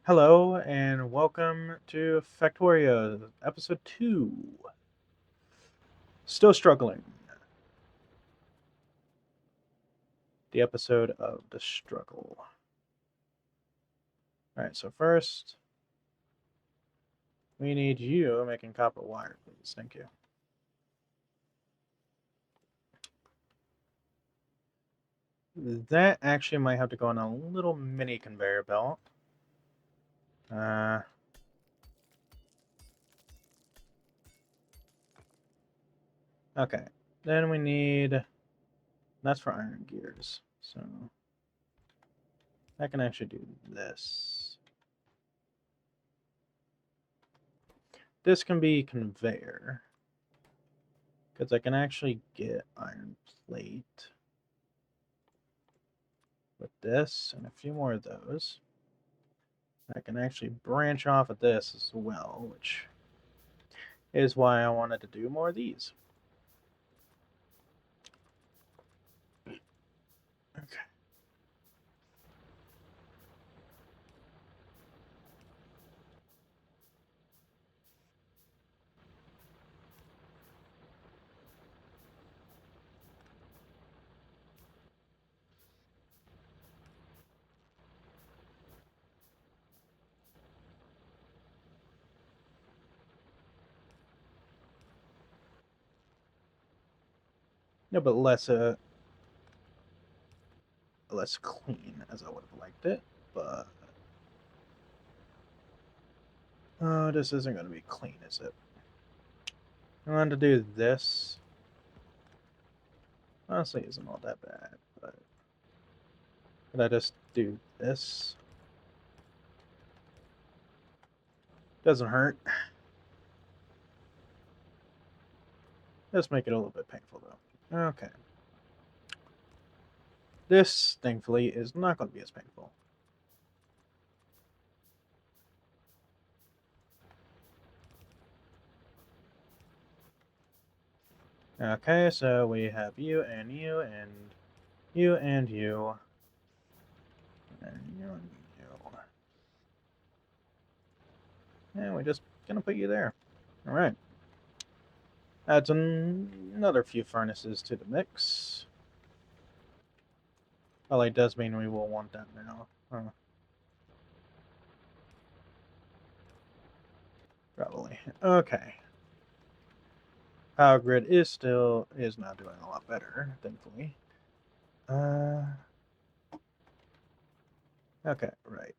Hello and welcome to Factorio, episode 2. Still struggling. The episode of the struggle. Alright, so first, we need you making copper wire, please. Thank you. That actually might have to go on a little mini conveyor belt. Okay, then we need... That's for iron gears, so... I can actually do this. This can be conveyor. Because I can actually get iron plate with this and a few more of those. I can actually branch off of this as well, which is why I wanted to do more of these. Okay. No, but less clean as I would have liked it, but this isn't going to be clean, is it? I wanted to do this. Honestly, isn't all that bad, but could I just do this? Doesn't hurt. Just make it a little bit painful though. Okay. This, thankfully, is not going to be as painful. Okay, so we have you and you and you and you. And you and you. And we're just gonna put you there. Alright. Adds another few furnaces to the mix. Well, it does mean we will want that now. Huh. Probably. Okay. Power grid is now doing a lot better, thankfully. Okay, right.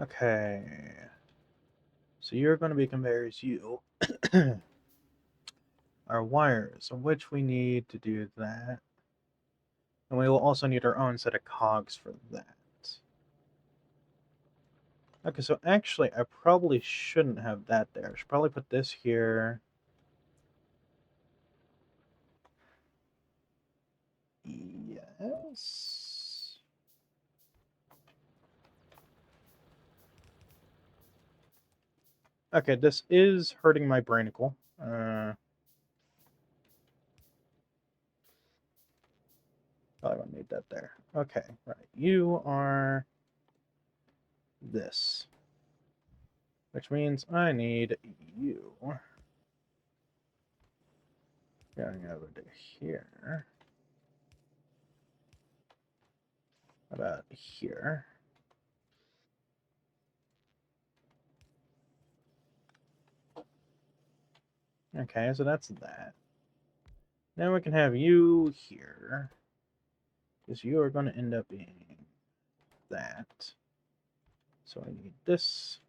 Okay. So you're going to be conveyors, you. Our wires, which we need to do that. And we will also need our own set of cogs for that. Okay, so actually, I probably shouldn't have that there. I should probably put this here. Yes. Okay, this is hurting my brainicle. Probably won't need that there. Okay, right. You are this. Which means I need you. Going over to here. About here. Okay, so that's that. Now we can have you here. Because you are going to end up being that. So I need this.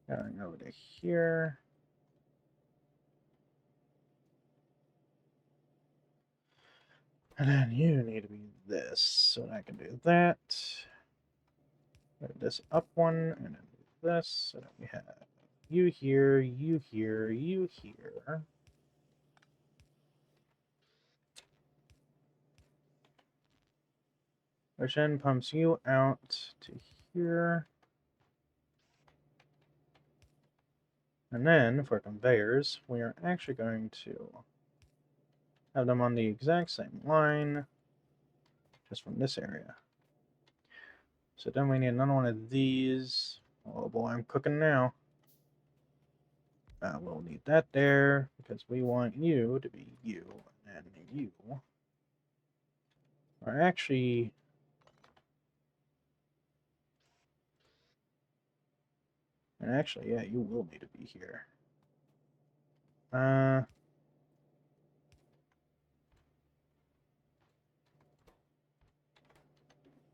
Going over to here. And then you need to be this. So I can do that. Move this up one, and then do this. So then we have you here, you here, you here. Which then pumps you out to here. And then for conveyors, we are actually going to have them on the exact same line, just from this area. So then we need another one of these. Oh boy, I'm cooking now. We'll need that there because we want you to be you, and you are actually. And actually, yeah, you will need to be here.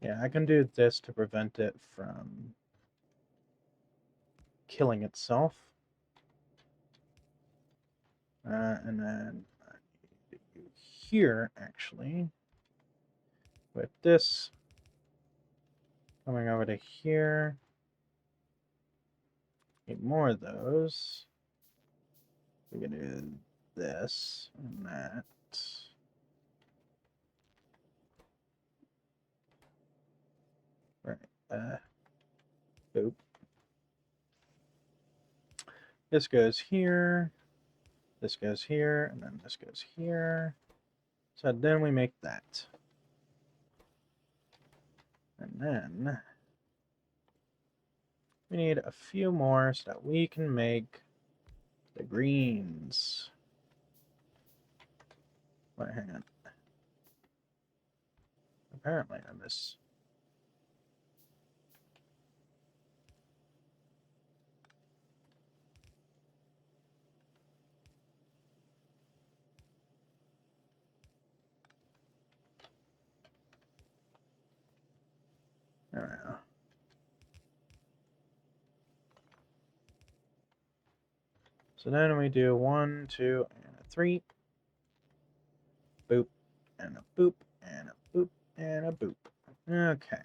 Yeah, I can do this to prevent it from killing itself. And then here, actually, with this coming over to here, need more of those. We can do this and that. Right. Boop. This goes here. This goes here, and then this goes here. So then we make that. And then we need a few more so that we can make the greens. Wait, hang on. Apparently I miss. There we go. So then we do 1, 2, and a 3. Boop, and a boop, and a boop, and a boop. Okay.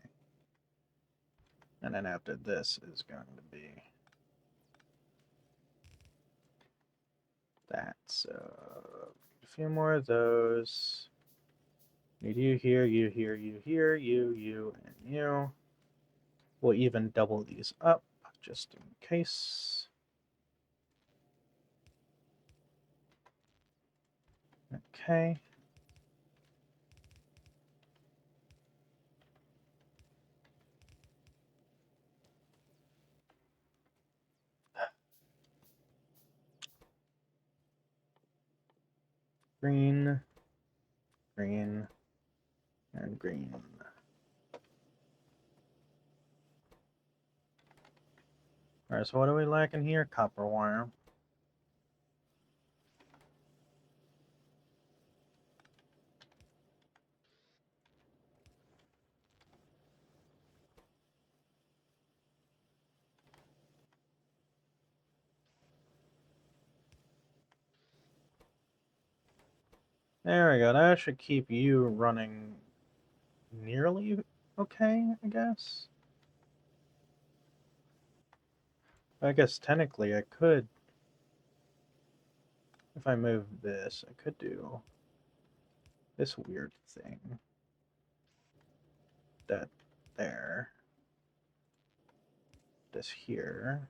And then after this is going to be that. So a few more of those. Need you here, you here, you here, you, and you. We'll even double these up just in case. Okay. Green, green, and green. Alright, so what are we lacking here? Copper wire. There we go. That should keep you running nearly okay, I guess. I guess technically I could, if I move this, I could do this weird thing. That there. This here.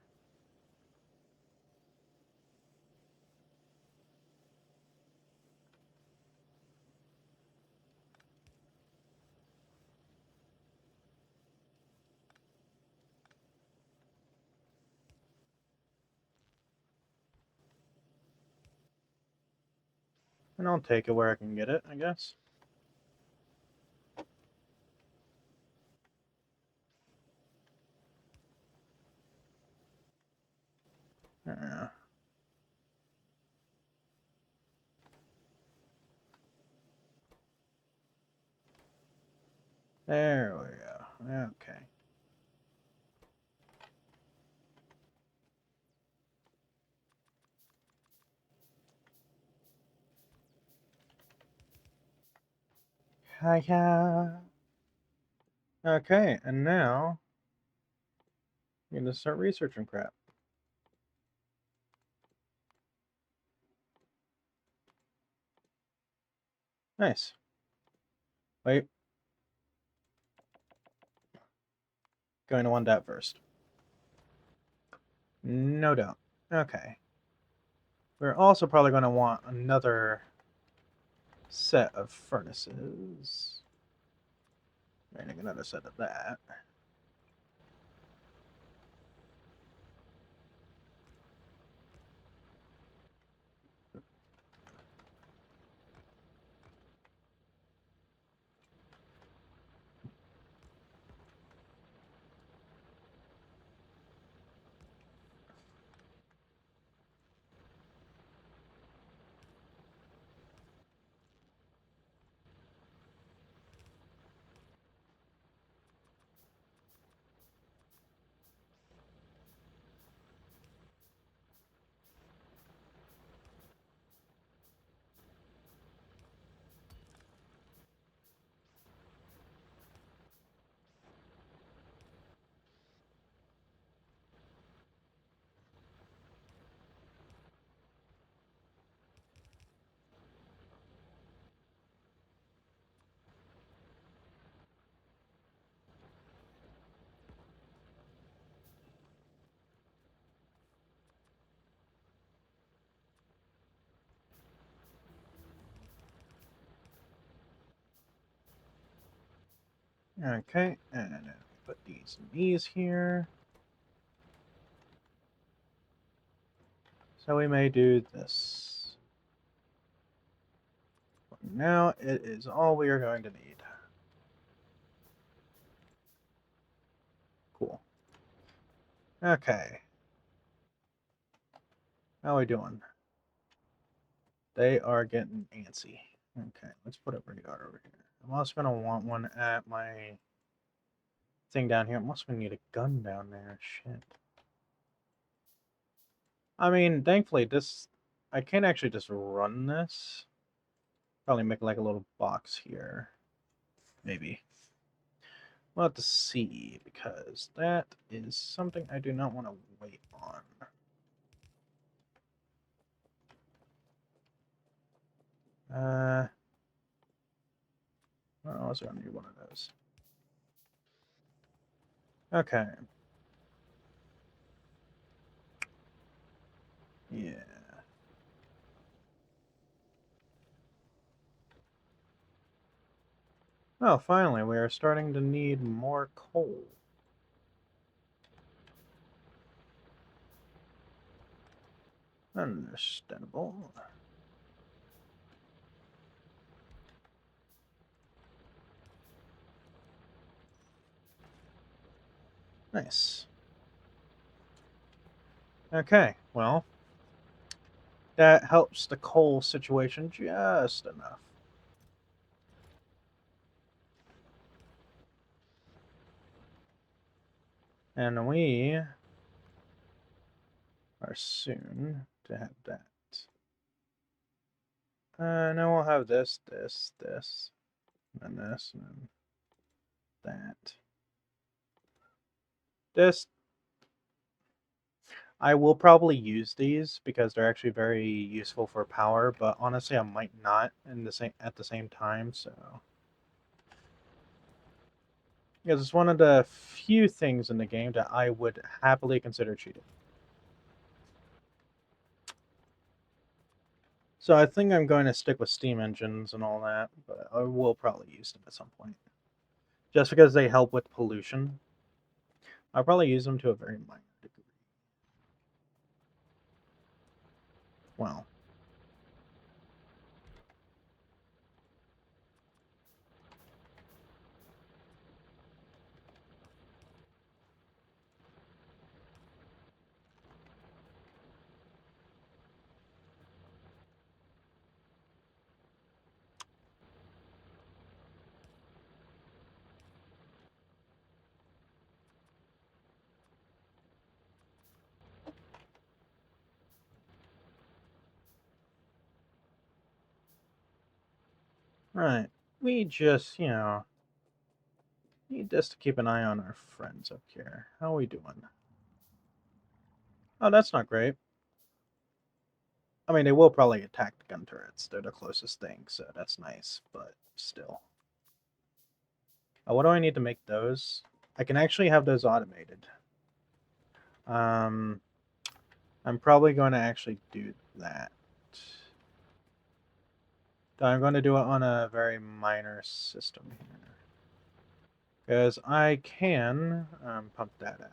And I'll take it where I can get it, I guess. Yeah. There we go. Okay. Hiya. Okay, and now I'm gonna start researching crap. Nice. Wait. Going to want that first. No doubt. Okay. We're also probably going to want another set of furnaces. Making another set of that. Okay, and then put these and these here. So we may do this. Now it is all we are going to need. Cool. Okay. How are we doing? They are getting antsy. Okay, let's put a radar over here. I'm also going to want one at my thing down here. I'm also going to need a gun down there. Shit. I mean, thankfully, this... I can actually just run this. Probably make like a little box here. Maybe. We'll have to see, because that is something I do not want to wait on. I also gonna need one of those. Okay. Yeah. Oh, finally, we are starting to need more coal. Understandable. Nice. Okay, well, that helps the coal situation just enough. And we are soon to have that. Now we'll have this, this, and this, and that. This, I will probably use these because they're actually very useful for power, but honestly, I might not in the same at the same time. So, because it's one of the few things in the game that I would happily consider cheating. So I think I'm going to stick with steam engines and all that, but I will probably use them at some point, just because they help with pollution. I'll probably use them to a very minor degree. Well, right. We just, need just to keep an eye on our friends up here. How are we doing? Oh, that's not great. I mean, they will probably attack the gun turrets. They're the closest thing, so that's nice, but still. What do I need to make those? I can actually have those automated. Um, I'm probably going to actually do that. I'm going to do it on a very minor system here. Because I can pump that out.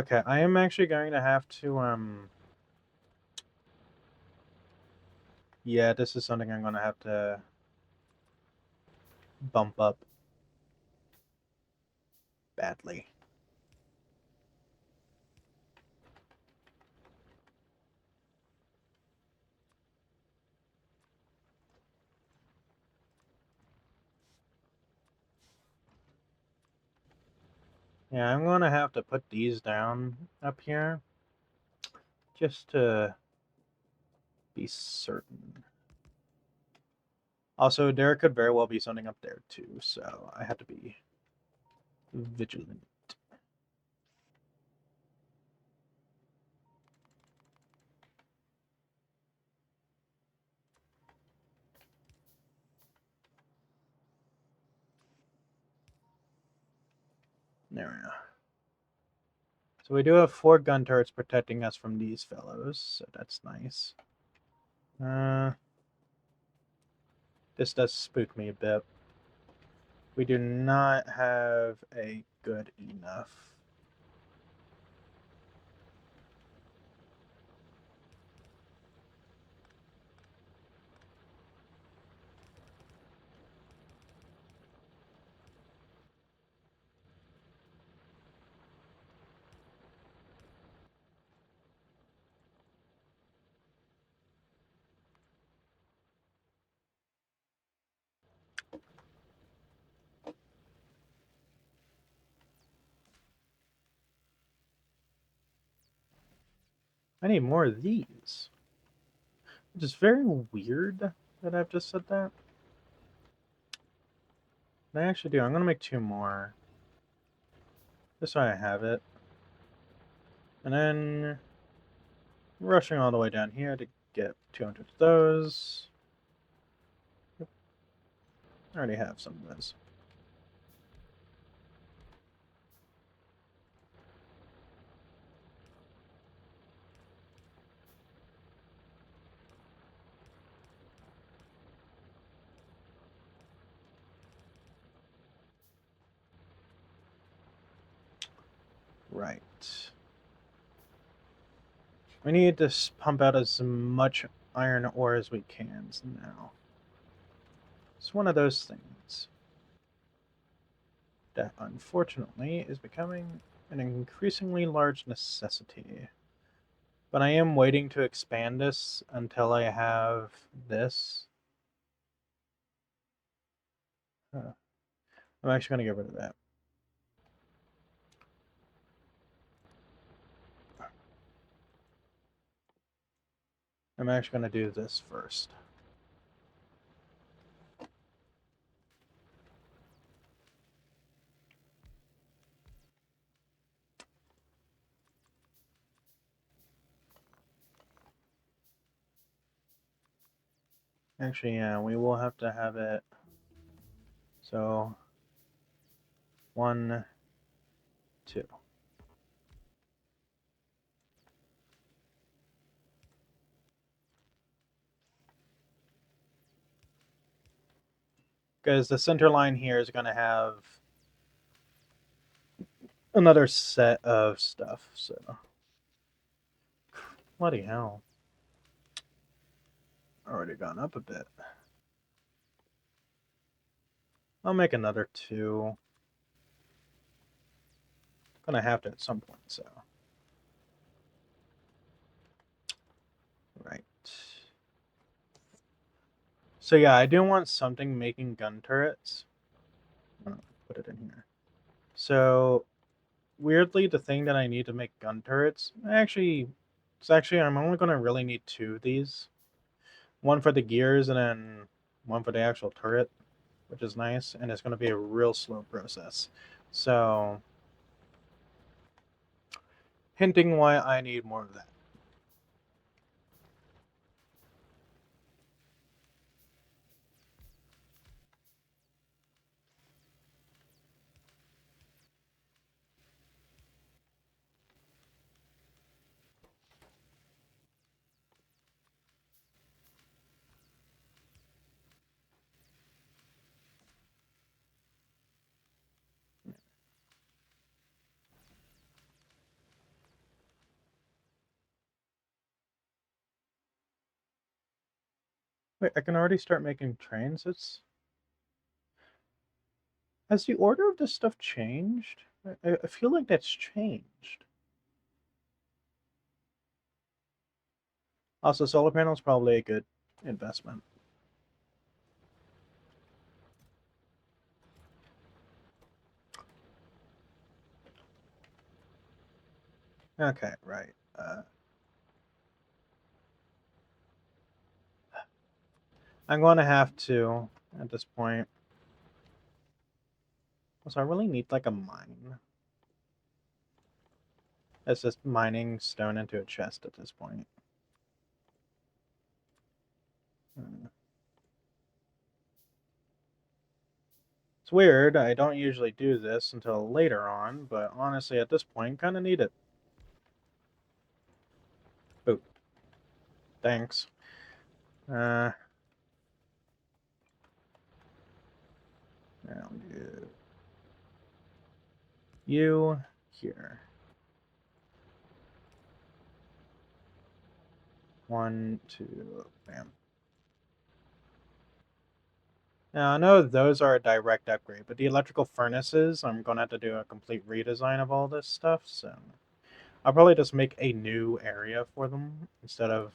Okay, I am actually going to have to yeah, this is something I'm going to have to bump up badly. Yeah, I'm going to have to put these down up here just to be certain. Also, there could very well be something up there too, so I have to be vigilant. There we go. So we do have 4 gun turrets protecting us from these fellows, so that's nice. This does spook me a bit. We do not have a good enough. I need more of these. Which is very weird that I've just said that. I actually do. I'm going to make 2 more. Just so I have it. And then rushing all the way down here to get 200 of those. I already have some of those. Right. We need to pump out as much iron ore as we can now. It's one of those things that unfortunately is becoming an increasingly large necessity. But I am waiting to expand this until I have this. I'm actually going to get rid of that. I'm actually going to do this first. Actually, yeah, we will have to have it. So, 1, 2. Because the center line here is going to have another set of stuff, so. Bloody hell. Already gone up a bit. I'll make another 2. Gonna have to at some point, so. Right. So yeah, I do want something making gun turrets. I'm gonna put it in here. So weirdly, the thing that I need to make gun turrets, I'm only gonna really need 2 of these. One for the gears and then one for the actual turret, which is nice, and it's gonna be a real slow process. So hinting why I need more of that. Wait, I can already start making trains? Has the order of this stuff changed? I feel like that's changed. Also, solar panels probably a good investment. Okay, right. I'm going to have to, at this point. So I really need like a mine. It's just mining stone into a chest at this point. It's weird. I don't usually do this until later on, but honestly, at this point, kind of need it. Oh, thanks. I'll do you here. 1, 2, bam. Now, I know those are a direct upgrade, but the electrical furnaces, I'm going to have to do a complete redesign of all this stuff, so I'll probably just make a new area for them instead of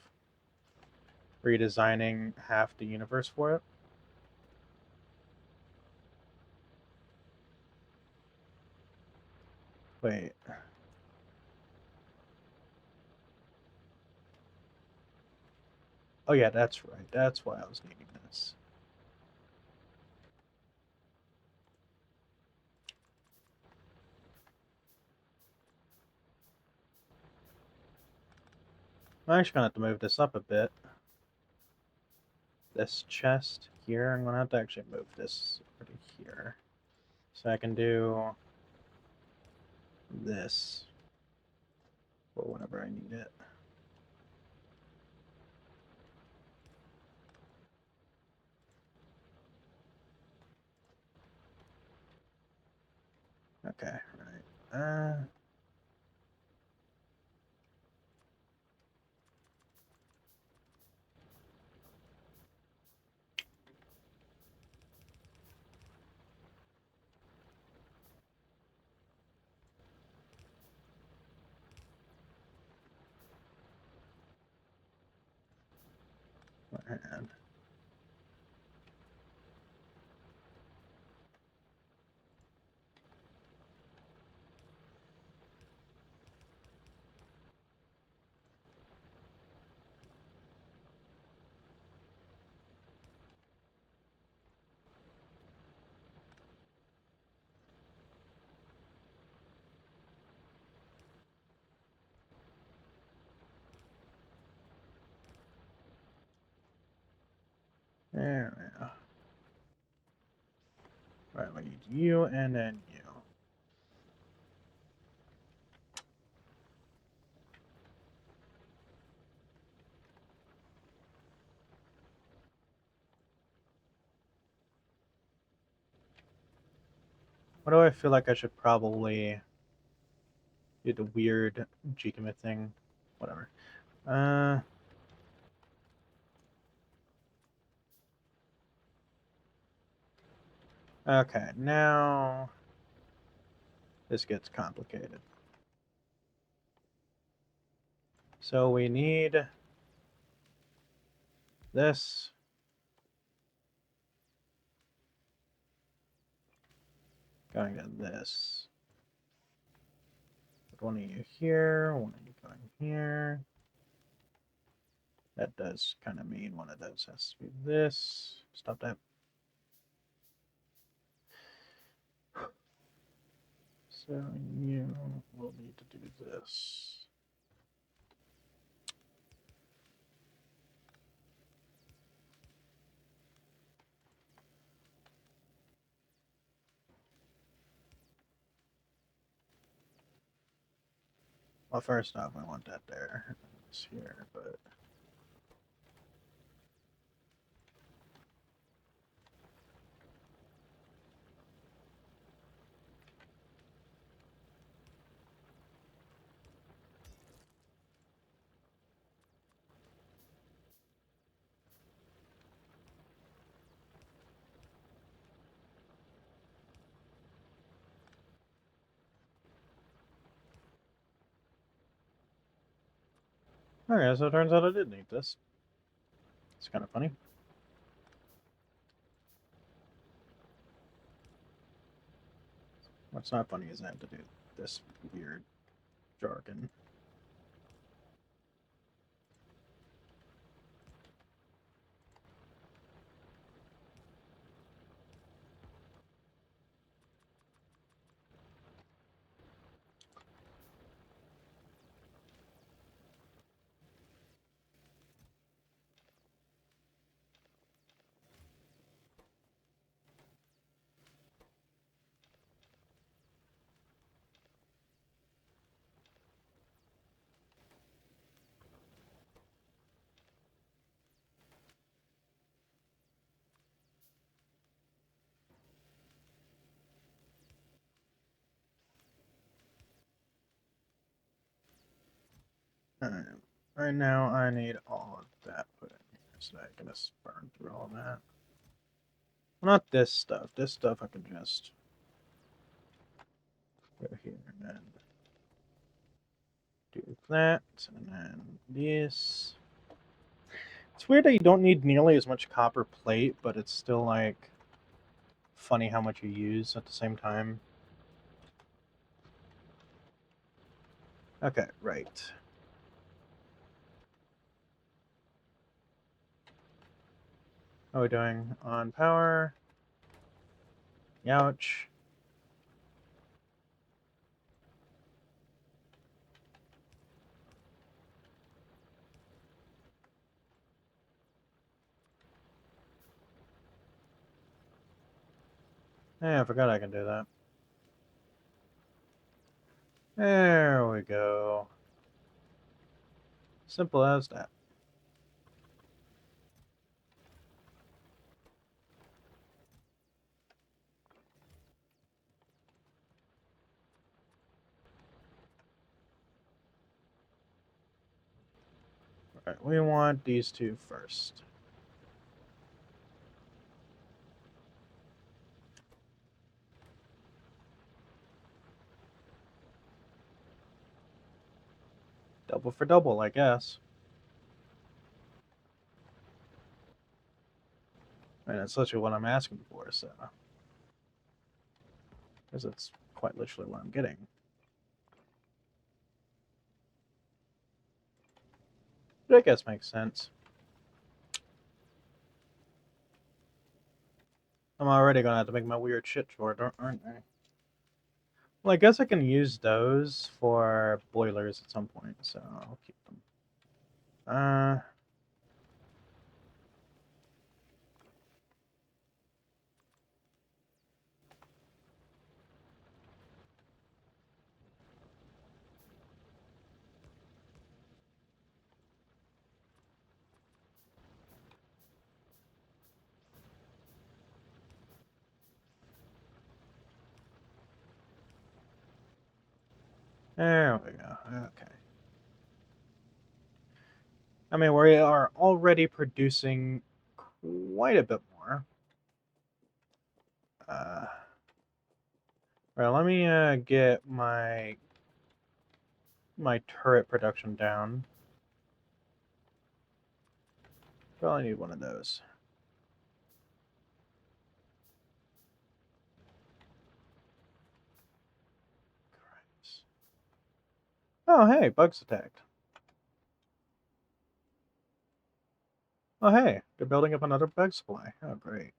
redesigning half the universe for it. Wait. Oh yeah, that's right. That's why I was needing this. I'm actually gonna have to move this up a bit. This chest here, I'm gonna have to actually move this over to here. So I can do this for whenever I need it. Okay, right. Man. There we go. Right, we need you and then you. What do I feel like I should probably do the weird Jikama thing? Whatever. Uh, okay, now this gets complicated. So we need this. Going to this. Put one of you here, one of you going here. That does kind of mean one of those has to be this. Stop that. So you will need to do this. Well, first off, I want that there. It's here, but Okay, so it turns out I did need this. It's kind of funny. What's not funny is I have to do this weird jargon. Alright, right now I need all of that put in here so that I can just burn through all that. Well, not this stuff. This stuff I can just go here and then do that, and then this. It's weird that you don't need nearly as much copper plate, but it's still like funny how much you use at the same time. Okay, right. How are we doing on power? Ouch. Yeah, I forgot I can do that. There we go. Simple as that. Alright, we want these two first. Double for double, I guess. And that's literally what I'm asking for, so. Because it's quite literally what I'm getting. But I guess makes sense. I'm already gonna have to make my weird shit short, aren't I? Well, I guess I can use those for boilers at some point, so I'll keep them. There we go. Okay. I mean, we are already producing quite a bit more. Right, let me get my turret production down. Probably need one of those. Christ. Oh, hey, bugs attacked. Oh, hey, they're building up another bug supply. Oh, great.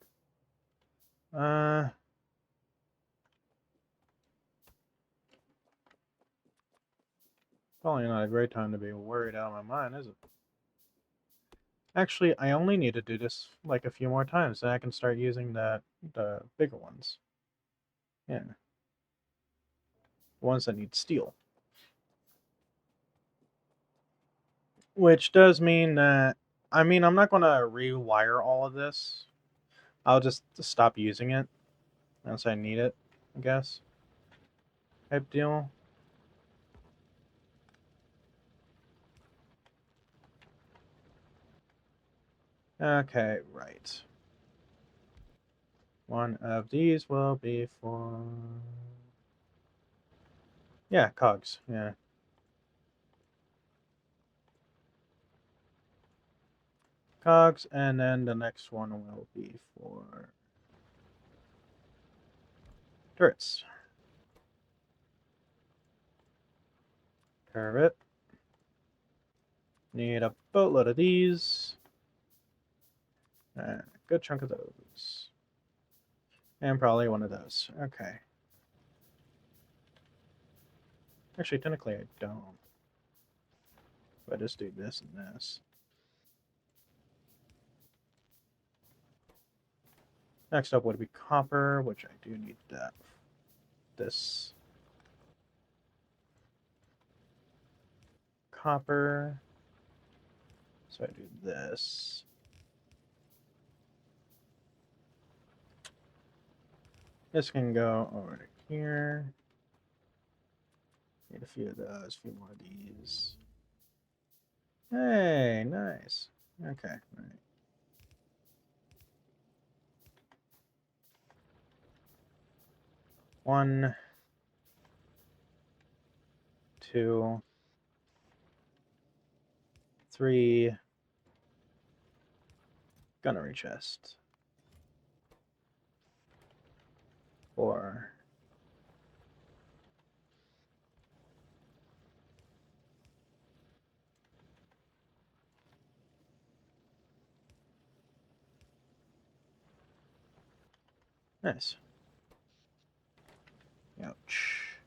Uh, Probably not a great time to be worried out of my mind, is it? Actually, I only need to do this like a few more times, then I can start using the bigger ones. Yeah, the ones that need steel. Which does mean that I'm not gonna rewire all of this. I'll just stop using it once I need it, I guess. Type deal. Okay, right. One of these will be for... Yeah, cogs, yeah. cogs, and then the next one will be for turrets. Turret. Need a boatload of these. And a good chunk of those. And probably one of those. Okay. Actually, technically I don't. But I just do this and this. Next up would be copper, which I do need that. This copper. So I do this. This can go over to here. Need a few of those, a few more of these. Hey, nice. Okay, right. 1, 2, 3. Gunnery chest. 4. Nice. Ouch.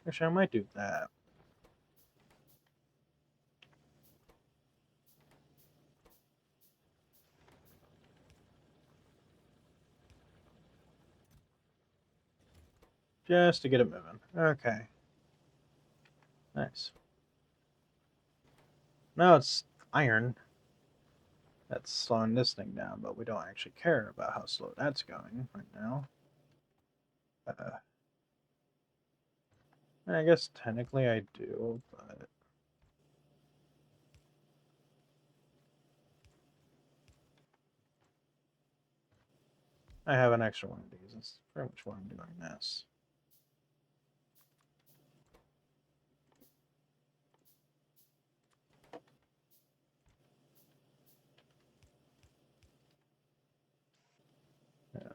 Actually, I might do that. Just to get it moving. Okay. Nice. Now it's iron that's slowing this thing down, but we don't actually care about how slow that's going right now. I guess technically I do, but I have an extra one of these. That's pretty much why I'm doing this.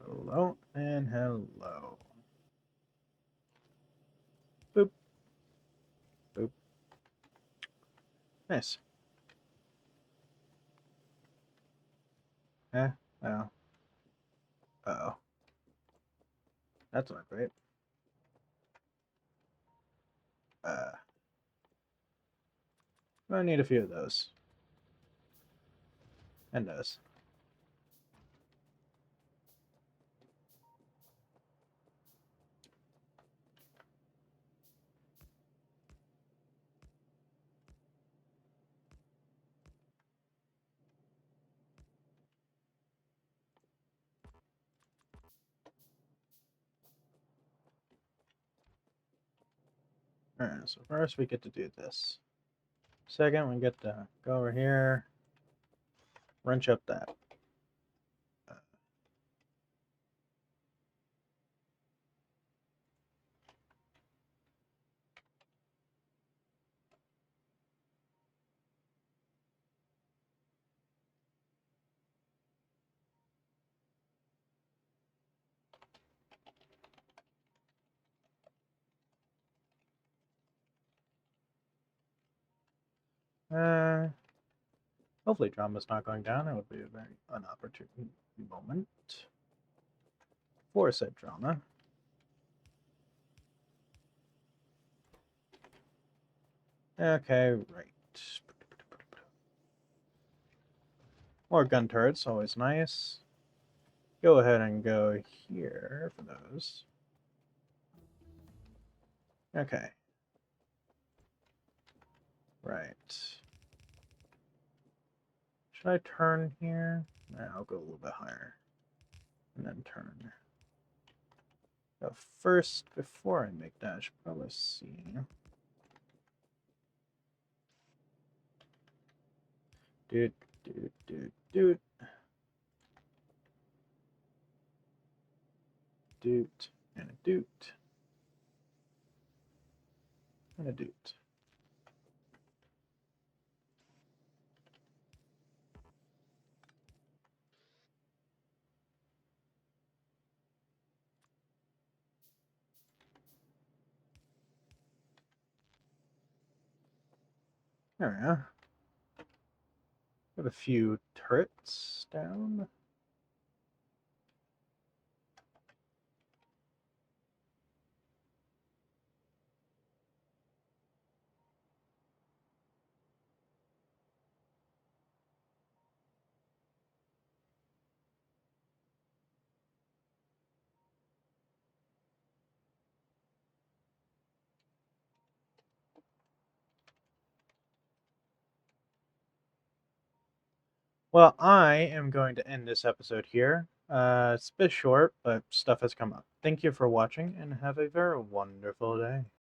Hello and hello. Boop. Boop. Nice. Eh? Oh. Uh-oh. That's not great. I need a few of those. And those. Alright, so first we get to do this. Second, we get to go over here, wrench up that. Hopefully drama's not going down. It would be a very unopportune moment for said drama. Okay, right. More gun turrets, always nice. Go ahead and go here for those. Okay. Right. Should I turn here? Nah, I'll go a little bit higher. And then turn. First, before I make that, I should probably see. Dude, dude, dude, dude. Doot, and a doot. And a doot. There we are. Got a few turrets down. Well, I am going to end this episode here. It's a bit short, but stuff has come up. Thank you for watching, and have a very wonderful day.